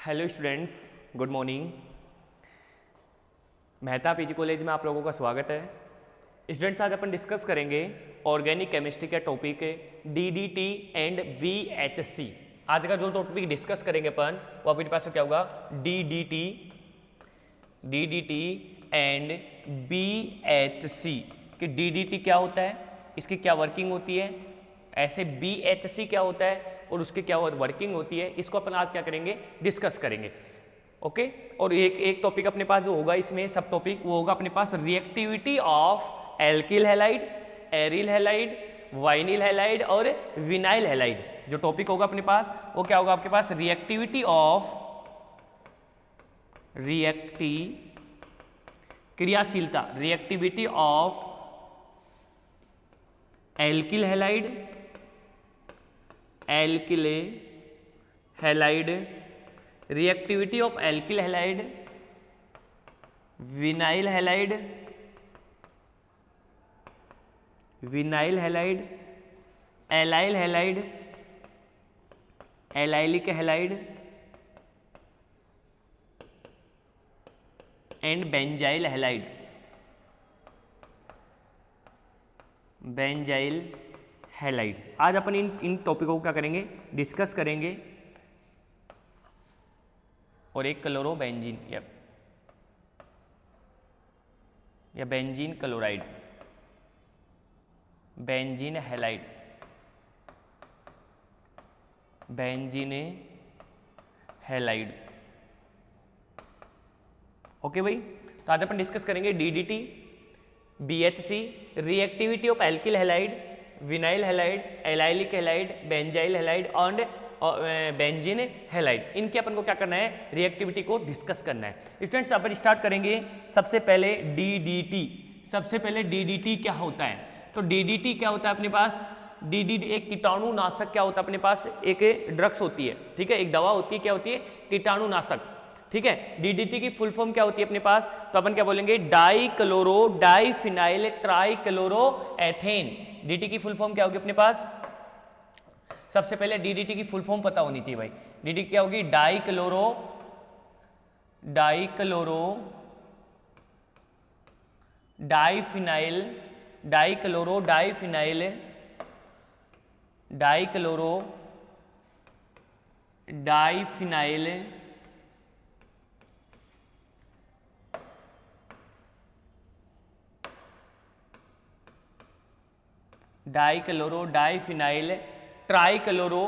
Hello students, good morning. Mehta PG college में आप लोगों का स्वागत है। स्टूडेंट्स, आज अपन डिस्कस करेंगे ऑर्गेनिक केमिस्ट्री का टॉपिक डीडीटी एंड बीएचसी। आज का जो टॉपिक डिस्कस करेंगे अपन वो अपने पास क्या होगा, डीडीटी एंड बीएचसी। कि डीडीटी क्या होता है, इसकी क्या वर्किंग होती है, ऐसे बीएचसी क्या होता है और उसकी क्या वर्किंग होती है, इसको अपन आज क्या करेंगे, डिस्कस करेंगे। ओके। और एक टॉपिक अपने पास जो होगा इसमें सब टॉपिक वो होगा अपने पास reactivity of alkyl halide, aryl halide, vinyl halide और विनाइल हैलाइड। जो टॉपिक होगा अपने पास वो क्या होगा, आपके पास रिएक्टिविटी क्रियाशीलता, reactivity of alkyl halide, reactivity of alkyl halide, vinyl halide, allyl halide, allylic halide and benzyl halide, आज अपन इन टॉपिकों को क्या करेंगे, डिस्कस करेंगे। और एक क्लोरोबेंजीन या benzene chloride, benzene halide, okay भाई। तो आज अपन डिस्कस करेंगे DDT, BHC, reactivity of alkyl halide, vinyl halide, allylic halide, benzyl halide and benzene halide. इनके अपन को क्या करना है, रिएक्टिविटी को डिस्कस करना है। स्टूडेंट्स, अपन स्टार्ट करेंगे सबसे पहले डीडीटी। सबसे पहले डीडीटी क्या होता है, तो डीडीटी क्या होता है अपने पास, डीडीटी एक कीटाणुनाशक क्या होता है अपने पास, एक ड्रग्स होती है, ठीक है, एक दवा होती है, क्या होती है, कीटाणुनाशक, ठीक है। डीडीटी की फुल फॉर्म क्या होती है अपने पास, तो अपन क्या बोलेंगे, dichloro diphenyl trichloro ethane. DDT की फुल फॉर्म क्या होगी अपने पास, सबसे पहले डीडीटी की फुल फॉर्म पता होनी चाहिए भाई। डीडीटी क्या होगी, डाइक्लोरो डाइफिनाइल ट्राइक्लोरो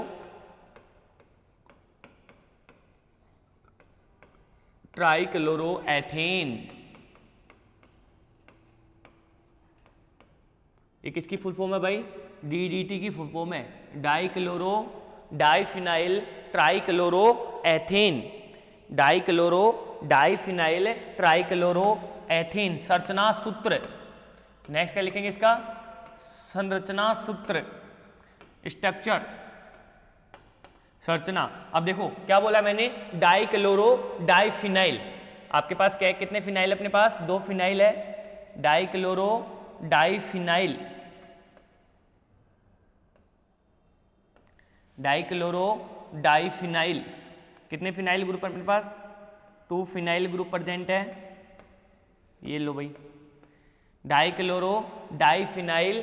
एथेन। ये किसकी फुल फॉर्म है भाई, डीडीटी की फुल फॉर्म है डाइक्लोरो डाइफिनाइल ट्राइक्लोरो एथेन, संरचना सूत्र। नेक्स्ट क्या लिखेंगे इसका, संरचना सूत्र, स्ट्रक्चर, संरचना। अब देखो क्या बोला मैंने, डाइक्लोरो डाइफिनाइल। आपके पास क्या है, कितने फिनाइल अपने पास, 2 फिनाइल है, डाइक्लोरो डाइफिनाइल, कितने फिनाइल ग्रुप अपने पास, 2 फिनाइल ग्रुप प्रेजेंट है। ये लो भाई, dichloro diphenyl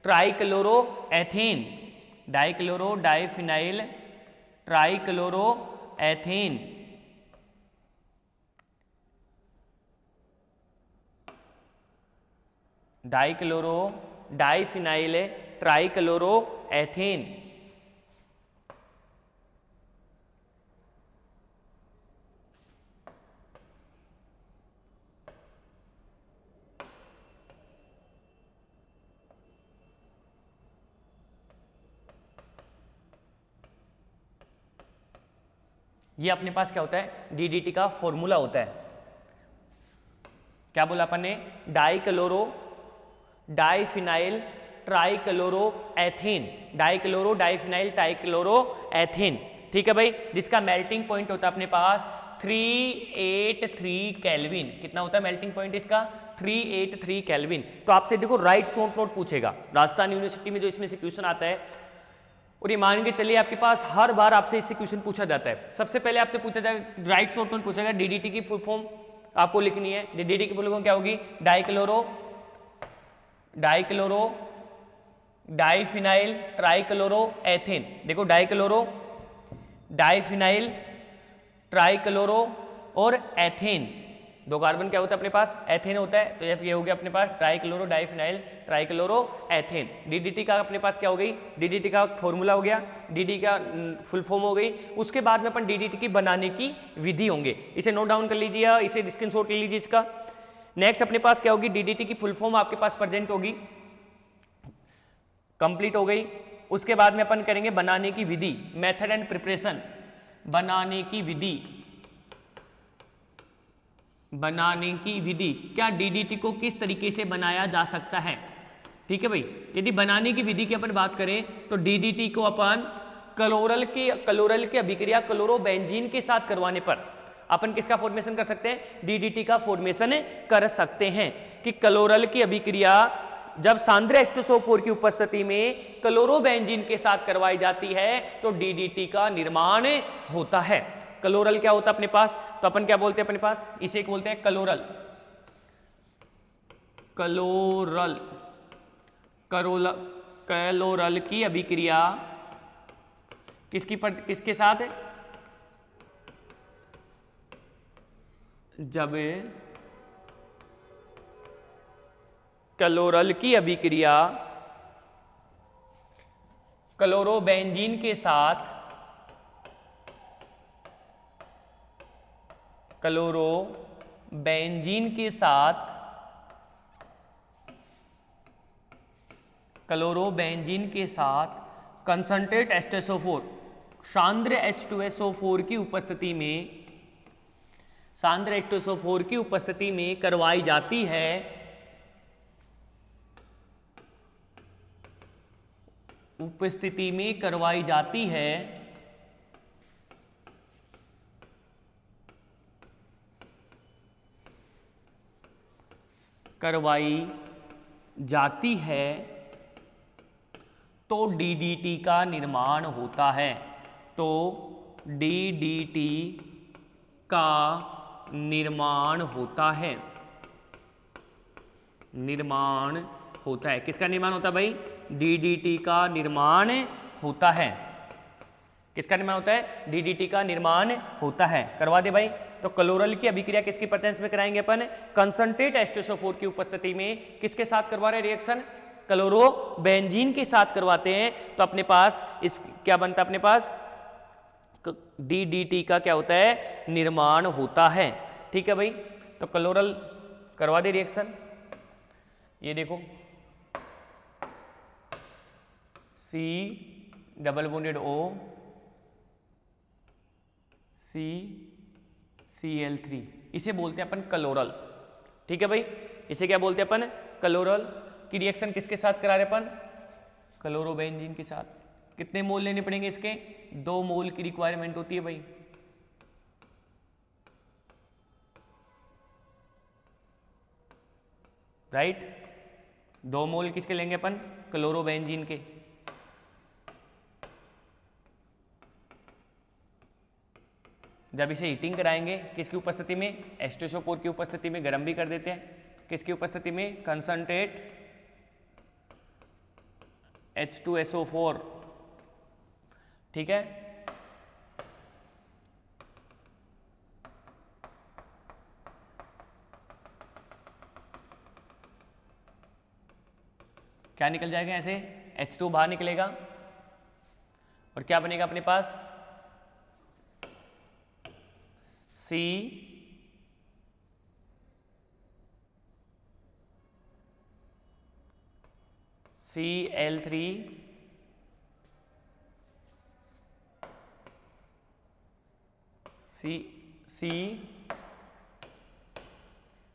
trichloro ethane, dichloro diphenyl trichloro ethane. Dichloro diphenyl trichloro ethane. ये अपने पास क्या होता है, डीडीटी का फॉर्मूला होता है। क्या बोला अपन ने, dichloro diphenyl trichloro ethane, dichloro diphenyl trichloro ethane, ठीक है भाई। जिसका मेल्टिंग पॉइंट होता है अपने पास 383 केल्विन। कितना होता है मेल्टिंग पॉइंट इसका, 383 केल्विन। तो आपसे देखो राइट शॉर्ट नोट पूछेगा, राजस्थान यूनिवर्सिटी में जो इसमें से क्वेश्चन आता है, और ये मान के चलिए आपके पास हर बार आपसे इससे क्वेश्चन पूछा जाता है। सबसे पहले आपसे पूछा जाएगा, राइट शॉर्ट में पूछा जाएगा डीडीटी की फुल फॉर्म आपको लिखनी है। डीडीटी की फुल फॉर्म क्या होगी? Dichloro diphenyl trichloro ethane. देखो डाइफिनाइल ट्राइक्लोरो और एथेन, दो कार्बन क्या होता है अपने पास? एथेन होता है। तो ये हो गया अपने पास trichloro diphenyl trichloro ethane. DDT का अपने पास क्या हो गई? डीडीटी का फॉर्मूला हो गया, डीडी का फुल फॉर्म हो गई। उसके बाद में अपन डीडीटी की बनाने की विधि होंगे, इसे नोट डाउन कर लीजिए या इसे स्क्रीनशॉट ले लीजिए इसका। नेक्स्ट अपने पास क्या होगी? डीडीटी की फुल फॉर्म आपके पास प्रेजेंट होगी, कंप्लीट हो गई। उसके बाद में अपन करेंगे बनाने की विधि, मेथड एंड प्रिपरेशन। बनाने की विधि, क्या डीडीटी को किस तरीके से बनाया जा सकता है? ठीक है भाई, यदि बनाने की विधि की अपन बात करें तो डीडीटी को अपन क्लोरल की अभिक्रिया क्लोरोबेंजीन के साथ करवाने पर अपन किसका फॉर्मेशन कर सकते हैं? डीडीटी का फॉर्मेशन कर सकते हैं। कि क्लोरल की अभिक्रिया जब सांद्र H2SO4 की उपस्थिति में क्लोरोबेंजीन के साथ करवाई जाती है तो डीडीटी का निर्माण होता है। क्लोरल क्या होता है अपने पास? तो अपन क्या बोलते हैं अपने पास? इसे बोलते हैं क्लोरल की अभिक्रिया किसके साथ है? जब क्लोरल की अभिक्रिया क्लोरोबेंजीन के साथ कंसंट्रेट H2SO4 सांद्र H2SO4 की उपस्थिति में करवाई जाती है। तो डीडीटी का निर्माण होता है। किसका निर्माण होता है भाई? डीडीटी का निर्माण होता है। किसका निर्माण होता है? डीडीटी का निर्माण होता है। करवा दे भाई। तो क्लोरल की अभिक्रिया किसकी प्रेजेंस में कराएंगे अपन? कंसंट्रेट H2SO4 की उपस्थिति में किसके साथ करवा रहे रिएक्शन? क्लोरोबेंजीन के साथ करवाते हैं। तो अपने पास इस क्या बनता है? अपने पास डीडीटी का क्या होता है? निर्माण होता है। ठीक है भाई, तो क्लोरल करवा दे रिएक्शन। ये देखो C+O CCl3, इसे बोलते हैं अपन क्लोरल। ठीक है भाई, इसे क्या बोलते हैं अपन? क्लोरल की रिएक्शन किसके साथ करा रहे अपन? क्लोरोबेंजीन के साथ। कितने मोल लेने पड़ेंगे इसके? 2 मोल की रिक्वायरमेंट होती है भाई। राइट, 2 मोल किसके लेंगे अपन? क्लोरोबेंजीन के। जब इसे हीटिंग कराएंगे किसकी उपस्थिति में? H2SO4 की उपस्थिति में। गर्म भी कर देते हैं, किसकी उपस्थिति में? Concentrate H2SO4। ठीक है, क्या निकल जाएगा? ऐसे H2 बाहर निकलेगा और क्या बनेगा अपने पास? CCl3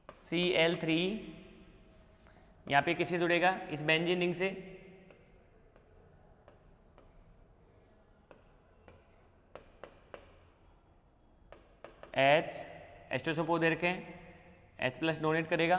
CCl3 यहाँ पे किससे जुड़ेगा? इस बेंजीन रिंग से। H2SO4 दे रखे हैं, H+ डोनेट करेगा।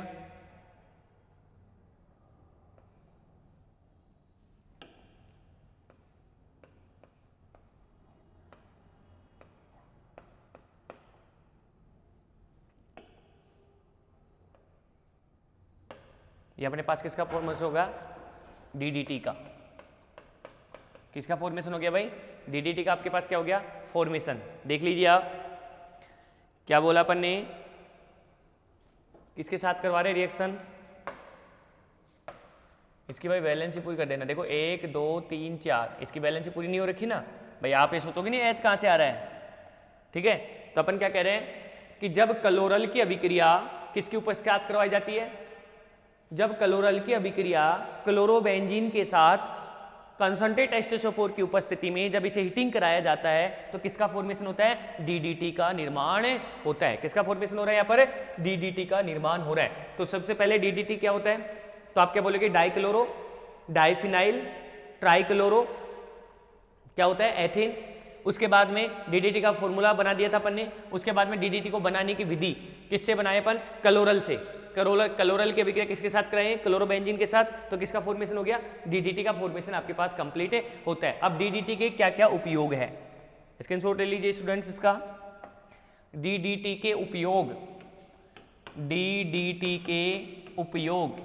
ये अपने पास किसका फॉर्मेशन होगा, DDT का। किसका फॉर्मेशन हो गया भाई, DDT का आपके पास क्या हो गया, फॉर्मेशन। देख लीजिए आप क्या बोला अपन ने, किसके साथ करवा रहे रिएक्शन, इसकी भाई बैलेंस पूरी कर देना। देखो 1 2 3 4, इसकी बैलेंस पूरी नहीं हो रखी ना भाई, आप ये सोचोगे नहीं H कहाँ से आ रहा है, ठीक है। तो अपन क्या कह रहे हैं कि जब क्लोरल की अभिक्रिया किसके उपस्थित करवाई जाती है, जब क्लोरल की अभिक्रिया क्लोरोबेंजीन के साथ कंसंट्रेट H2SO4 की उपस्थिति में जब इसे हीटिंग कराया जाता है तो किसका फॉर्मेशन होता है, DDT का निर्माण होता है। किसका फॉर्मेशन हो रहा है यहाँ पर, DDT का निर्माण हो रहा है। तो सबसे पहले DDT क्या होता है, तो आप क्या बोलोगे, डाइक्लोरो, डाइफिनाइल, ट्राइक्लोरो, क्या होता है, एथिन। उसके बाद में DDT का फॉर्मूला बना दिया था अपन ने। उसके बाद में DDT को बनाने की विधि किससे बनाए अपन, क्लोरल से। क्लोरल की अभिक्रिया किसके साथ कराएं, क्लोरोबेंजीन के साथ, तो किसका फॉर्मेशन हो गया, DDT का फॉर्मेशन आपके पास कंप्लीट होता है। अब DDT के क्या क्या उपयोग है, स्क्रीनशॉट ले लीजिए स्टूडेंट्स इसका। DDT के उपयोग, DDT के उपयोग,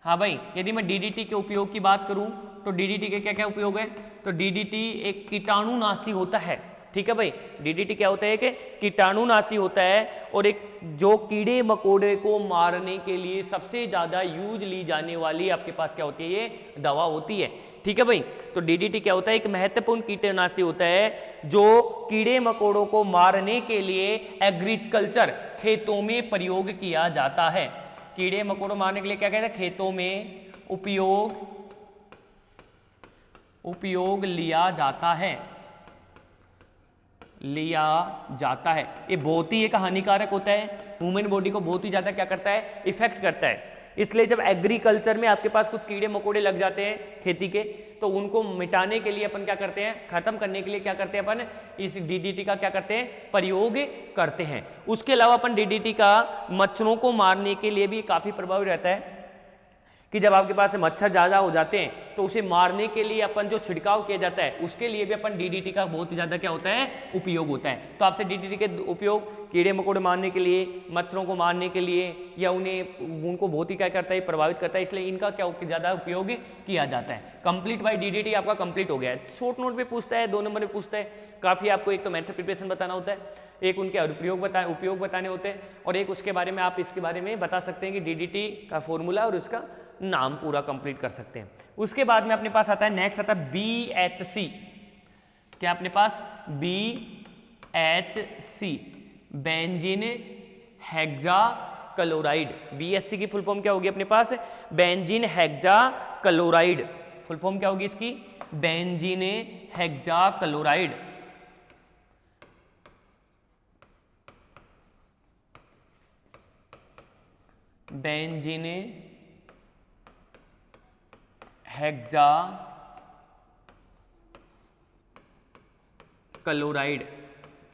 हाँ भाई, यदि मैं DDT के उपयोग की बात करूं तो DDT के क्या क्या उपयोग है, तो DDT एक कीटाणुनाशी होता है, ठीक है भाई। DDT क्या होता है कि कीटाणुनाशी होता है और एक जो कीड़े मकोड़े को मारने के लिए सबसे ज्यादा यूज ली जाने वाली आपके पास क्या होती है, ये दवा होती है, ठीक है भाई। तो DDT क्या होता है, एक महत्वपूर्ण कीटनाशी होता है जो कीड़े मकोड़ों को मारने के लिए एग्रीकल्चर खेतों में प्रयोग किया जाता है। कीड़े मकोड़ों मारने के लिए क्या कहते हैं, खेतों में उपयोग लिया जाता है, ये बहुत ही एक हानिकारक होता है, ह्यूमन बॉडी को बहुत ही ज्यादा क्या करता है, इफेक्ट करता है। इसलिए जब एग्रीकल्चर में आपके पास कुछ कीड़े मकोड़े लग जाते हैं खेती के, तो उनको मिटाने के लिए अपन क्या करते हैं, खत्म करने के लिए क्या करते हैं अपन, इस DDT का क्या करते हैं, प्रयोग करते हैं। उसके अलावा अपन DDT का मच्छरों को मारने के लिए भी काफी प्रभावी रहता है कि जब आपके पास मच्छर ज़्यादा हो जाते हैं तो उसे मारने के लिए अपन जो छिड़काव किया जाता है उसके लिए भी अपन DDT का बहुत ही ज़्यादा क्या होता है, उपयोग होता है। तो आपसे DDT के उपयोग कीड़े मकोड़े मारने के लिए, मच्छरों को मारने के लिए, या उनको बहुत ही क्या करता है, प्रभावित करता है, इसलिए इनका क्या ज़्यादा उपयोग किया जाता है। कंप्लीट बाई DDT आपका कंप्लीट हो गया है। शॉर्ट नोट में पूछता है, 2 नंबर में पूछता है, काफ़ी आपको एक तो मेथड प्रिपरेशन बताना होता है, एक उनके उपयोग बताने होते हैं, और एक उसके बारे में आप इसके बारे में बता सकते हैं कि DDT का फॉर्मूला और उसका नाम पूरा कंप्लीट कर सकते हैं। उसके बाद में अपने पास आता है, नेक्स्ट आता है BHC। क्या अपने पास, BHC, benzene hexa chloride. BHC की फुल फॉर्म क्या होगी अपने पास, benzene hexa chloride. Full form क्या होगी इसकी, benzene hexa chloride. Benzene hexa chloride.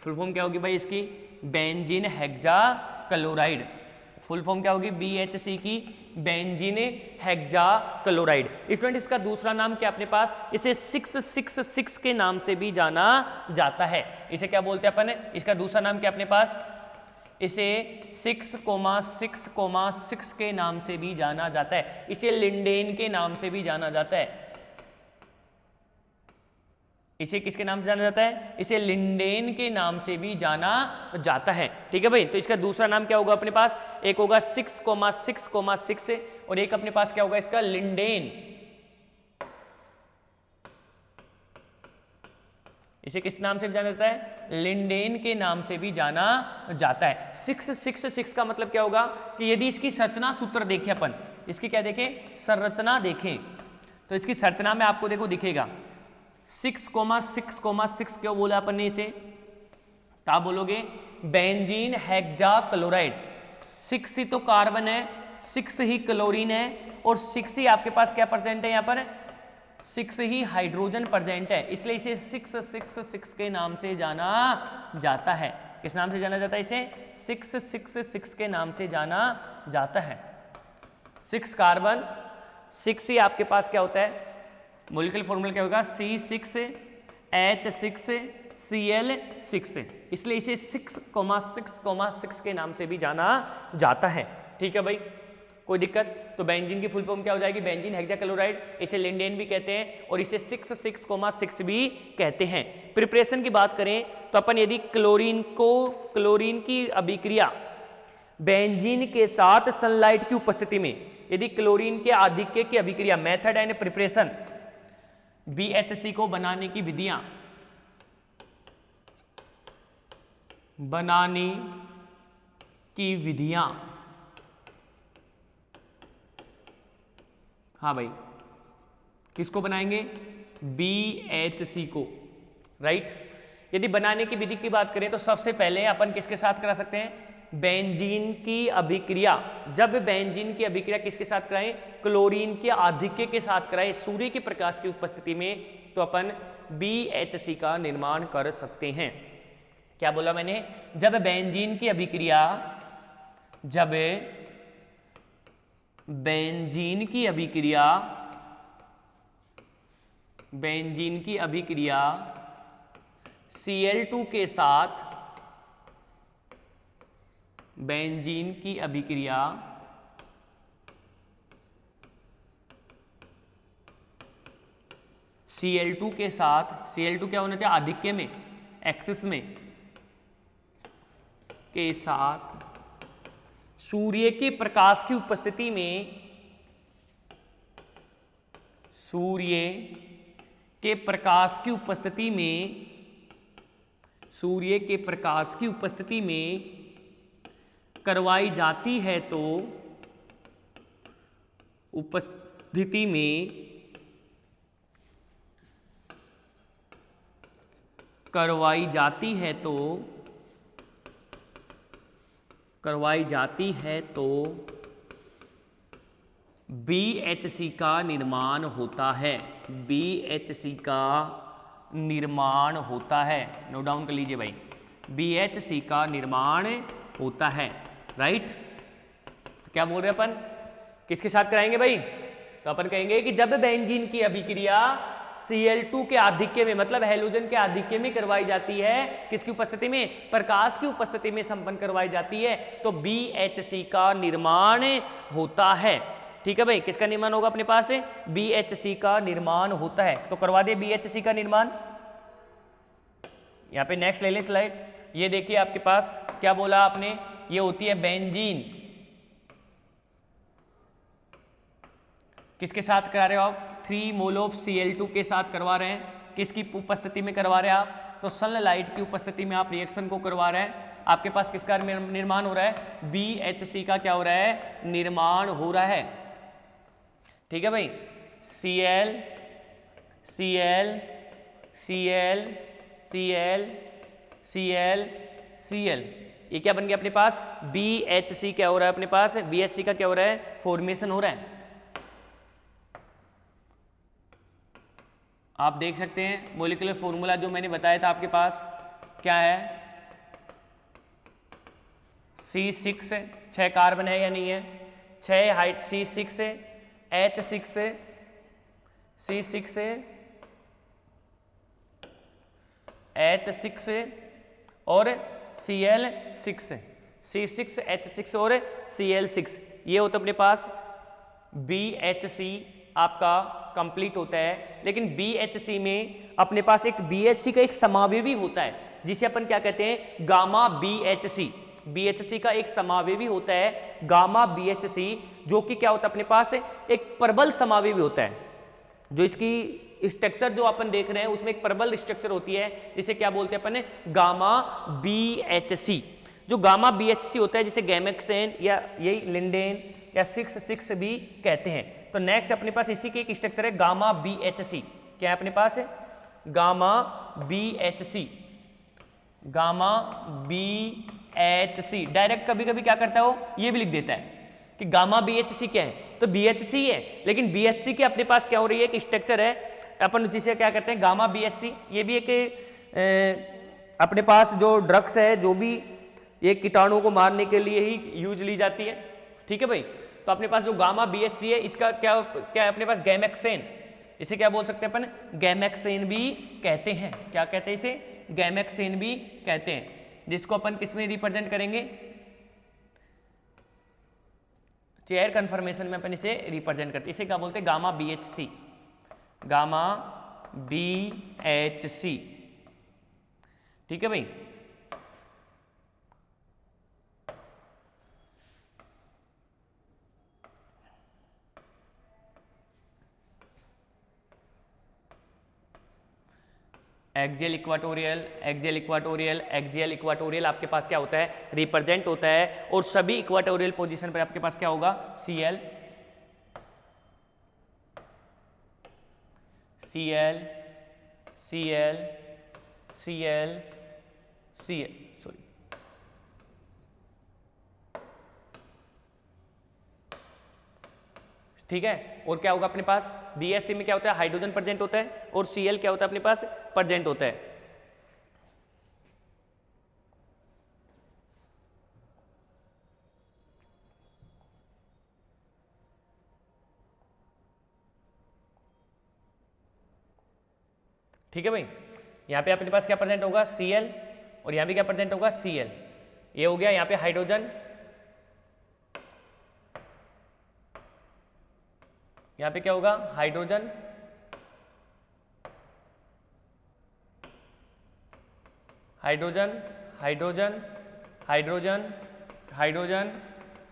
Full form क्या होगी भाई इसकी, benzene hexa chloride. Full form क्या होगी BHC की, बेंजीन हेक्सा क्लोराइड। स्टूडेंट इसका दूसरा नाम क्या अपने पास, इसे 666 के नाम से भी जाना जाता है। इसे क्या बोलते हैं अपन, इसका दूसरा नाम क्या अपने पास, इसे 6,6,6 के नाम से भी जाना जाता है। इसे लिंडेन के नाम से भी जाना जाता है। इसे किसके नाम से जाना जाता है, इसे लिंडेन के नाम से भी जाना जाता है, ठीक है भाई। तो इसका दूसरा नाम क्या होगा अपने पास, एक होगा 6,6,6 और एक अपने पास क्या होगा इसका, लिंडेन। इसे किस नाम से जाना जाता है, लिंडेन के नाम से भी जाना जाता है। 666 का मतलब क्या होगा कि यदि इसकी संरचना सूत्र देखें अपन, इसकी क्या देखें, संरचना देखें, तो इसकी संरचना में आपको देखो दिखेगा 6,6,6 क्यों बोला अपन ने इसे, तो आप बोलोगे बेंजीन हेक्सा क्लोराइड। 6 ही तो कार्बन है, 6 ही क्लोरीन है और 6 ही आपके पास क्या परसेंट है, यहाँ पर 6 ही हाइड्रोजन प्रेजेंट है, इसलिए इसे 666 के नाम से जाना जाता है। किस नाम से जाना जाता है इसे, 666 के नाम से जाना जाता है। 6 कार्बन, 6 ही आपके पास क्या होता है, मॉलिक्यूलर फॉर्मूला क्या होगा, C6H6Cl6, इसलिए इसे 6,6,6 के नाम से भी जाना जाता है, ठीक है भाई। कोई दिक्कत? तो बेंजीन की फुल फॉर्म क्या हो जाएगी? बेंजीन हेक्साक्लोराइड, इसे लिंडेन भी कहते हैं और इसे 6,6,6 भी कहते हैं। प्रिपरेशन की बात करें तो अपन यदि क्लोरीन की अभिक्रिया बेंजीन के साथ सनलाइट की उपस्थिति में, यदि क्लोरीन के आधिक्य की अभिक्रिया, मेथड एंड प्रिपरेशन, BHC को बनाने की विधियां, बनाने की विधियां, हाँ भाई, किसको बनाएंगे? BHC को, राइट। यदि बनाने की विधि की बात करें तो सबसे पहले अपन किसके साथ करा सकते हैं? बेंजीन की अभिक्रिया। जब बेंजीन की अभिक्रिया किसके साथ कराएं? क्लोरीन के आधिक्य के साथ कराएं सूर्य के प्रकाश की उपस्थिति में, तो अपन BHC का निर्माण कर सकते हैं। क्या बोला मैंने? जब बेंजीन की अभिक्रिया, जब बेंजीन की अभिक्रिया, बेंजीन की अभिक्रिया Cl2 के साथ, बेंजीन की अभिक्रिया Cl2 के साथ, Cl2 क्या होना चाहिए? आधिक्य में, एक्सिस में, के साथ सूर्य के प्रकाश की उपस्थिति में, सूर्य के प्रकाश की उपस्थिति में, सूर्य के प्रकाश की उपस्थिति में करवाई जाती है, तो उपस्थिति में करवाई जाती है, तो करवाई जाती है, तो BHC का निर्माण होता है। BHC का निर्माण होता है, नोट डाउन कर लीजिए भाई, BHC का निर्माण होता है, राइट। तो क्या बोल रहे हैं अपन? किसके साथ कराएंगे भाई? तो अपन कहेंगे कि जब बेंजीन की अभिक्रिया Cl2 के आधिक्य में, मतलब हैलोजन के आधिक्य में करवाई जाती है, किसकी उपस्थिति में? प्रकाश की उपस्थिति में संपन्न करवाई जाती है, तो BHC का निर्माण होता है। ठीक है भाई, किसका निर्माण होगा अपने पास? BHC का निर्माण होता है। तो करवा दे BHC का निर्माण। यहां पे नेक्स्ट ले लें स्लाइड। ये देखिए आपके पास क्या बोला आपने? ये होती है बेंजीन। किसके साथ करा रहे हो आप? 3 मोल ऑफ Cl2 के साथ करवा रहे हैं। किसकी उपस्थिति में करवा रहे हैं आप? तो सनलाइट की उपस्थिति में आप रिएक्शन को करवा रहे हैं। आपके पास किसका निर्माण हो रहा है? BHC का क्या हो रहा है? निर्माण हो रहा है। ठीक है भाई, Cl Cl Cl Cl Cl Cl, ये क्या बन गया अपने पास? BHC क्या हो रहा है अपने पास? BHC का क्या हो रहा है? फॉर्मेशन हो रहा है। आप देख सकते हैं मॉलिक्यूलर फॉर्मूला जो मैंने बताया था आपके पास क्या है? C6 है, 6 कार्बन है या नहीं है? 6 हाइट C6 है, H6 है, C6 है, H6 है और Cl6 है। C6 H6 और Cl6, ये होता अपने पास BHC आपका कंप्लीट होता है। लेकिन BHC में अपने पास एक BHC का एक समावेवी होता है जिसे अपन क्या कहते हैं? Gamma BHC। BHC का एक समावेवी होता है गामा BHC, जो कि क्या होता है अपने पास? एक प्रबल समावेवी होता है। जो इसकी स्ट्रक्चर जो अपन देख रहे हैं उसमें एक प्रबल स्ट्रक्चर होती है जिसे क्या बोलते हैं अपन? Gamma BHC। जो गामा BHC होता है जिसे गैमेक्सेन या यही लिंडेन या 6,6 भी कहते हैं। तो नेक्स्ट अपने पास इसी की एक स्ट्रक्चर है गामा BHC। क्या है अपने पास? Gamma BHC। Gamma BHC direct कभी कभी क्या करता है वो ये भी लिख देता है कि गामा BHC क्या है, तो BHC है, लेकिन BHC के अपने पास क्या हो रही है? एक स्ट्रक्चर है अपन जिसे क्या कहते हैं? Gamma BHC। ये भी एक अपने पास जो ड्रग्स है, जो भी ये कीटाणुओं को मारने के लिए ही यूज ली जाती है। ठीक है भाई, तो अपने पास जो गामा BHC है इसका क्या क्या है अपने पास? गैमेक्सेन। इसे क्या बोल सकते हैं अपन? गैमेक्सेन भी कहते हैं। क्या कहते हैं इसे? गैमेक्सेन भी कहते हैं, जिसको अपन किस में रिप्रेजेंट करेंगे? चेयर कन्फर्मेशन में अपन इसे रिप्रेजेंट करते हैं, इसे क्या बोलते हैं, गामा BHC, गामा BHC, ठीक है भाई। Axial equatorial, axial equatorial, axial equatorial आपके पास क्या होता है, रिप्रेजेंट होता है, और सभी इक्वाटोरियल पोजीशन पर आपके पास क्या होगा, CL, CL, CL, CL, CL, sorry, ठीक है। और क्या होगा अपने पास, BSC में क्या होता है, हाइड्रोजन प्रेजेंट होता है, और Cl क्या होता है अपने पास, प्रेजेंट होता है। ठीक है भाई, यहाँ पे अपने पास क्या प्रेजेंट होगा, Cl, और यहाँ पे क्या प्रेजेंट होगा, Cl। ये हो गया यहाँ पे हाइड्रोजन, यहाँ पे क्या होगा, hydrogen, hydrogen, hydrogen, hydrogen, hydrogen,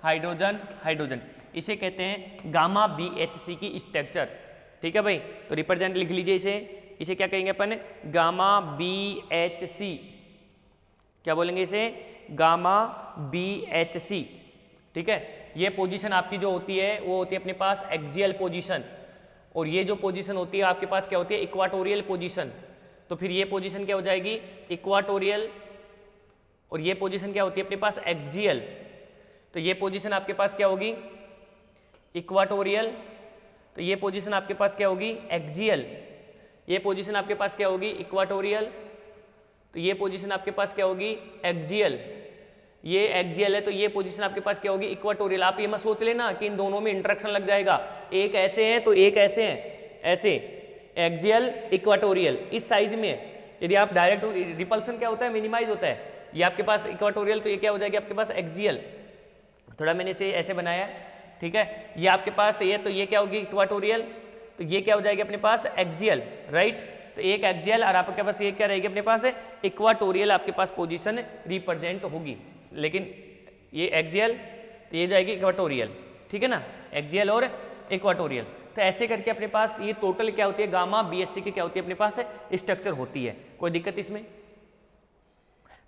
hydrogen, hydrogen, इसे कहते हैं गामा BHC की स्ट्रक्चर। ठीक है भाई, तो रिप्रेजेंट लिख लीजिए इसे क्या कहेंगे अपन, गामा BHC, क्या बोलेंगे इसे, गामा BHC। ठीक है, ये पोजीशन आपकी जो होती है वो होती है अपने पास एक्सियल पोजीशन, और ये जो पोजीशन होती है आपके पास क्या होती है, इक्वाटोरियल पोजीशन। तो फिर ये पोजीशन क्या हो जाएगी, इक्वाटोरियल, और ये पोजीशन क्या होती है अपने पास, एक्सियल। तो ये पोजीशन आपके पास क्या होगी, इक्वाटोरियल, तो ये पोजीशन आपके पास क्या होगी, एक्सियल। ये पोजीशन आपके पास क्या होगी, इक्वाटोरियल, तो ये पोजीशन आपके पास क्या होगी, एक्सियल। ये एक्सियल है तो ये पोजीशन आपके पास क्या होगी, इक्वाटोरियल। आप ये मत सोच लेना कि इन दोनों में इंटरेक्शन लग जाएगा, एक ऐसे है तो एक ऐसे है, ऐसे एक्सियल इक्वाटोरियल इस साइज में। यदि आप डायरेक्ट, रिपल्सन क्या होता है, मिनिमाइज होता है। ये आपके पास इक्वाटोरियल, तो ये क्या हो जाएगी आपके पास एक्सियल। थोड़ा मैंने इसे ऐसे बनाया, ठीक है, ये आपके पास ये, तो ये क्या होगी इक्वाटोरियल, तो ये क्या हो जाएगी अपने पास एक्सियल, राइट। तो एक एक्सियल और आपके पास ये क्या रहेगी अपने पास, इक्वाटोरियल आपके पास पोजीशन रिप्रेजेंट होगी। लेकिन ये एक्सियल, तो ये जाएगी इक्वाटोरियल, ठीक है ना, एक्सियल और इक्वाटोरियल। तो ऐसे करके अपने पास ये टोटल क्या होती है, गामा BHC की क्या होती है अपने पास स्ट्रक्चर होती है। कोई दिक्कत इसमें?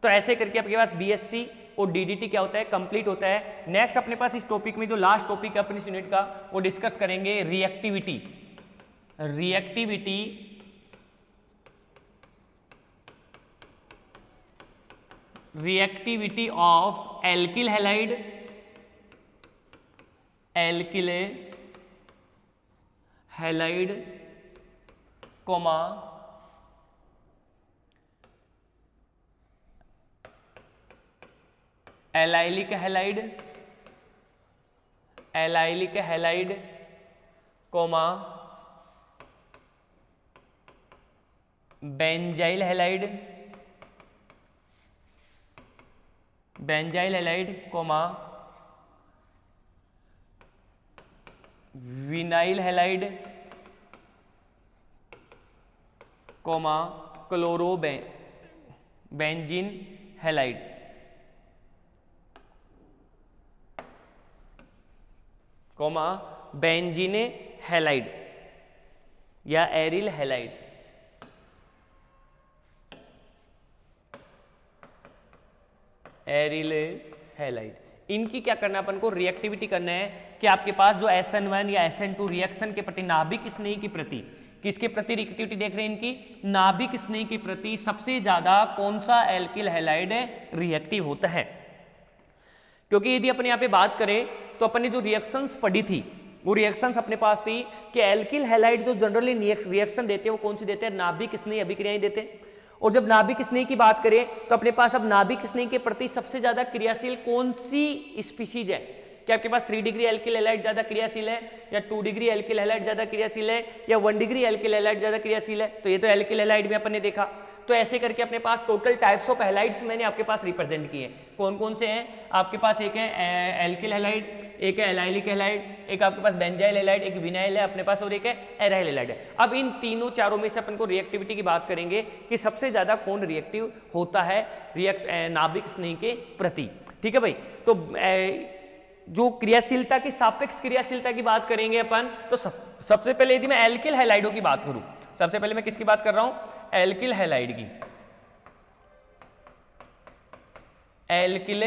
तो ऐसे करके आपके पास BHC और DDT क्या होता है, कंप्लीट होता है। नेक्स्ट अपने पास इस टॉपिक में जो लास्ट टॉपिक है अपनी इस यूनिट का, वो डिस्कस करेंगे reactivity. Reactivity reactivity of alkyl halide, alkyl halide comma allylic halide, allylic halide comma benzyl halide, benzyl halide comma vinyl halide comma chlorobenzene halide, comma benzene halide या aryl halide. Aryl halide, इनकी क्या करना है अपन को, reactivity करना है कि आपके पास जो SN1 या SN2 रिएक्शन के प्रति, नाभिक स्नेही के प्रति, किसके प्रति रिएक्टिविटी देख रहे हैं इनकी, नाभिक स्नेही के प्रति सबसे ज्यादा कौन सा एल्किल हैलाइड रिएक्टिव होता है। क्योंकि यदि अपन यहाँ पे बात करें तो अपन ने जो रिएक्शंस पढ़ी थी वो रिएक्शंस अपने पास थी कि एल्किल हैलाइड जो जनरली रिएक्शन देते हैं वो कौन सी देते हैं, नाभिक स्नेही अभिक्रियाएं देते हैं। और जब नाभिक स्नेही की बात करें तो अपने पास अब नाभिक स्नेही के प्रति सबसे ज्यादा क्रियाशील कौन सी स्पीशीज है, कि आपके पास 3 डिग्री एल्किल हैलाइड ज़्यादा क्रियाशील है या 2 डिग्री एल्किल हैलाइड ज़्यादा क्रियाशील है या 1 डिग्री एल्किल हैलाइड ज़्यादा क्रियाशील है। तो ये तो एल्किल हैलाइड में अपन ने देखा। तो ऐसे करके अपने पास टोटल टाइप्स ऑफ हैलाइड्स मैंने आपके पास रिप्रेजेंट किए। कौन कौन से हैं आपके पास? एक है एल्किल हैलाइड, एक है एलाइलिक हैलाइड, एक आपके पास बेंजाइल हैलाइड, एक विनाइल है अपने पास और एक है एराइल हैलाइड है। अब इन तीनों चारों में से अपन को रिएक्टिविटी की बात करेंगे कि सबसे ज़्यादा कौन रिएक्टिव होता है नाभिक स्नेह के प्रति। ठीक है भाई। तो जो क्रियाशीलता की सापेक्ष क्रियाशीलता की बात करेंगे अपन, तो सबसे पहले यदि मैं एल्किल हैलाइडों की बात करूं, सबसे पहले मैं किसकी बात कर रहा हूं? एल्किल हैलाइड की। एल्किल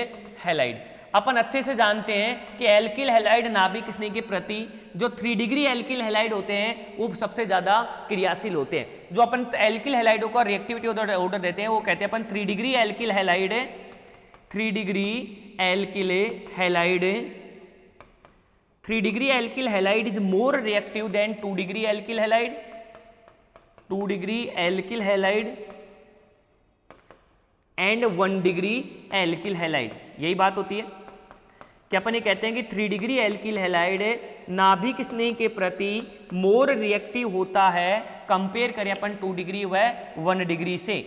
हैलाइड अपन अच्छे से जानते हैं कि एल्किल हैलाइड नाभिक स्नेह के प्रति जो 3 डिग्री एल्किल हैलाइड होते हैं वो सबसे ज्यादा क्रियाशील होते हैं। जो अपन एल्किल हैलाइडों का रिएक्टिविटी ऑर्डर देते हैं वो कहते हैं अपन 3 degree alkyl halide, 3 degree alkyl halide, 3 degree alkyl halide is more reactive than 2 degree alkyl halide, 2 degree alkyl halide and 1 degree alkyl halide. यही बात होती है कि अपन ये कहते हैं कि 3 डिग्री एल्किल हैलाइड नाभिक स्नेह के प्रति मोर रिएक्टिव होता है कंपेयर करें अपन 2 डिग्री व 1 डिग्री से।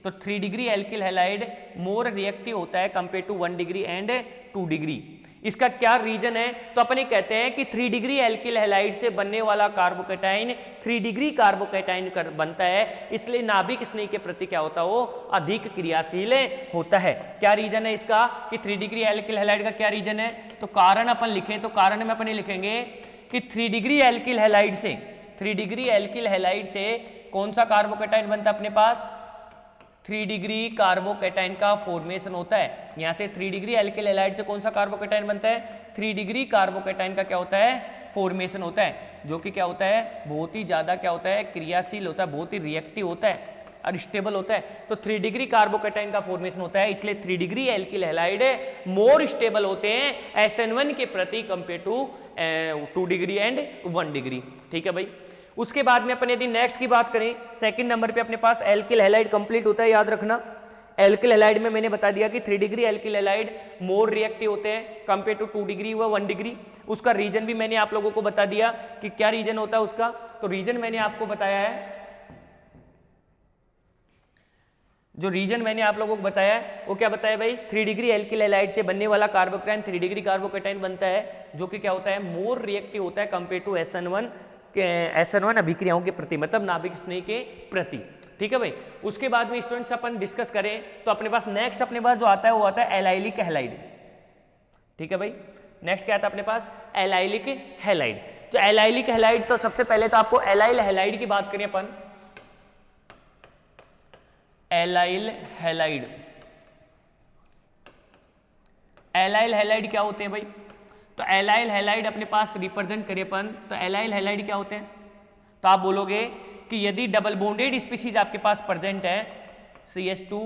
तो 3 degree alkyl halide more reactive होता है compare to 1 degree and 2 degree. इसका क्या रीजन है? तो अपन ये कहते हैं कि 3 डिग्री एल्किल हैलाइड से बनने वाला कार्बोकेटाइन 3 डिग्री कार्बोकेटाइन बनता है, इसलिए नाभिक स्नेह के प्रति क्या होता है? वो अधिक क्रियाशील होता है। क्या रीजन है इसका कि 3 डिग्री एल्किल हैलाइड का क्या रीजन है? तो कारण अपन लिखें तो कारण में अपन ये लिखेंगे कि 3 डिग्री एल्किल हैलाइड से, 3 डिग्री एल्किल हैलाइड से कौन सा कार्बोकेटाइन बनता है अपने पास? 3 डिग्री कार्बोकेटाइन का फॉर्मेशन होता है। यहाँ से 3 डिग्री एल्किल हैलाइड से कौन सा कार्बोकेटाइन बनता है? 3 डिग्री कार्बोकेटाइन का क्या होता है? फॉर्मेशन होता है, जो कि क्या होता है? बहुत ही ज़्यादा क्या होता है? क्रियाशील होता है, बहुत ही रिएक्टिव होता है और स्टेबल होता है। तो 3 डिग्री कार्बोकेटाइन का फॉर्मेशन होता है, इसलिए 3 degree alkyl halide more stable होते हैं SN1 के प्रति compare to 2 degree and 1 degree. ठीक है भाई। उसके बाद में अपन यदि नेक्स्ट की बात करें, सेकंड नंबर पे अपने पास एल्किल हैलाइड कंप्लीट होता है। याद रखना एल्किल हैलाइड में मैंने बता दिया कि 3 degree alkyl halide more reactive होते हैं कंपेयर टू 2 डिग्री व 1 डिग्री। उसका रीजन भी मैंने आप लोगों को बता दिया कि क्या रीजन होता है उसका। तो रीजन मैंने आपको बताया है, जो रीजन मैंने आप लोगों को बताया है वो क्या बताया भाई? 3 डिग्री एल्किल हैलाइड से बनने वाला कार्बोकेटाइन 3 डिग्री कार्बोकेटाइन बनता है, जो कि क्या होता है? मोर रिएक्टिव होता है कंपेयर टू SN1 अभिक्रियाओं के प्रति, मतलब नाभिक स्नेह के प्रति। ठीक है भाई। उसके बाद में स्टूडेंट्स अपन डिस्कस करें तो अपने पास नेक्स्ट अपने पास जो आता है वो आता है एलाइलिक हैलाइड। ठीक है भाई। नेक्स्ट क्या आता है अपने पास? Allylic halide. जो एलाइलिक हैलाइड, तो सबसे पहले तो आपको एलाइल हैलाइड की बात करें अपन। एलाइल हैलाइड, एलाइल हैलाइड क्या होते हैं भाई? तो एलाइल हैलाइड अपने पास रिप्रेजेंट करें अपन, तो एलाइल हैलाइड क्या होते हैं? तो आप बोलोगे कि यदि डबल बॉन्डेड स्पीशीज आपके पास प्रेजेंट है, CH2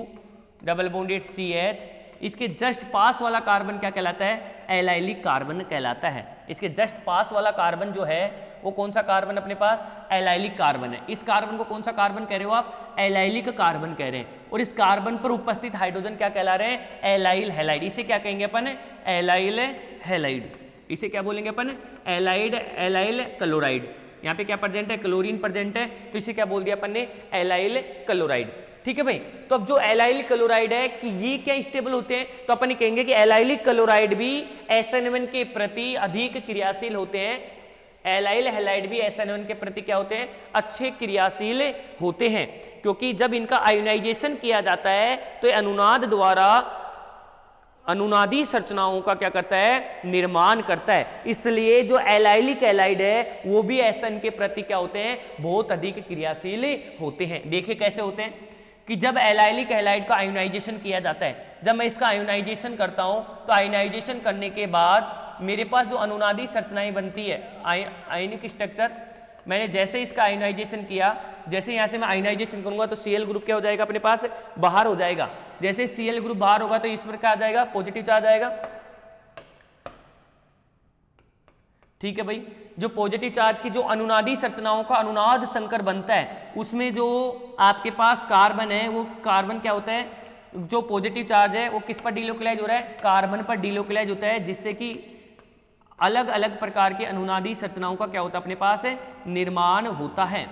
डबल बॉन्डेड CH, इसके जस्ट पास वाला कार्बन क्या कहलाता है? एलाइलिक कार्बन कहलाता है। इसके जस्ट पास वाला कार्बन जो है वो कौन सा कार्बन अपने पास? एलाइलिक कार्बन है। इस कार्बन को कौन सा कार्बन कह रहे हो आप? एलाइलिक कार्बन कह रहे हैं। और इस कार्बन पर उपस्थित हाइड्रोजन क्या कहला रहे हैं? Allyl halide. इसे क्या कहेंगे अपन? Allyl halide. इसे क्या बोलेंगे अपन? Allyl chloride. यहाँ पे क्या प्रेजेंट है? क्लोरीन प्रेजेंट है, तो इसे क्या बोल दिया अपन ने? Allyl chloride. ठीक है भाई। तो अब जो एलाइल क्लोराइड है कि ये क्या स्टेबल होते हैं? तो अपन कहेंगे कि एलाइलिक क्लोराइड भी SN1 के प्रति अधिक क्रियाशील होते हैं। एलाइल हैलाइड भी SN1 के प्रति क्या होते हैं? अच्छे क्रियाशील होते हैं, क्योंकि जब इनका आयोनाइजेशन किया जाता है तो ये अनुनाद द्वारा अनुनादी संरचनाओं का क्या करता है? निर्माण करता है। इसलिए जो एलाइलिक हैलाइड है वो भी SN के प्रति क्या होते हैं? बहुत अधिक क्रियाशील होते हैं। देखिए कैसे होते हैं कि जब एलाइलिक हैलाइड का आयोनाइजेशन किया जाता है, जब मैं इसका आयोनाइजेशन करता हूं तो आयोनाइजेशन करने के बाद मेरे पास जो अनुनादी संरचनाएं बनती है, आयनिक स्ट्रक्चर, मैंने जैसे इसका आयोनाइजेशन किया, जैसे यहाँ से मैं आयोनाइजेशन करूंगा तो Cl ग्रुप क्या हो जाएगा अपने पास? बाहर हो जाएगा। जैसे Cl ग्रुप बाहर होगा तो इस पर क्या आ जाएगा? पॉजिटिव चार्ज आएगा। ठीक है भाई। जो पॉजिटिव चार्ज की जो अनुनादी संरचनाओं का अनुनाद संकर बनता है, उसमें जो आपके पास कार्बन है वो कार्बन क्या होता है? जो पॉजिटिव चार्ज है वो किस पर डिलोकलाइज हो रहा है? कार्बन पर डिलोकलाइज होता है, जिससे कि अलग अलग प्रकार के अनुनादी संरचनाओं का क्या होता है अपने पास निर्माण होता है।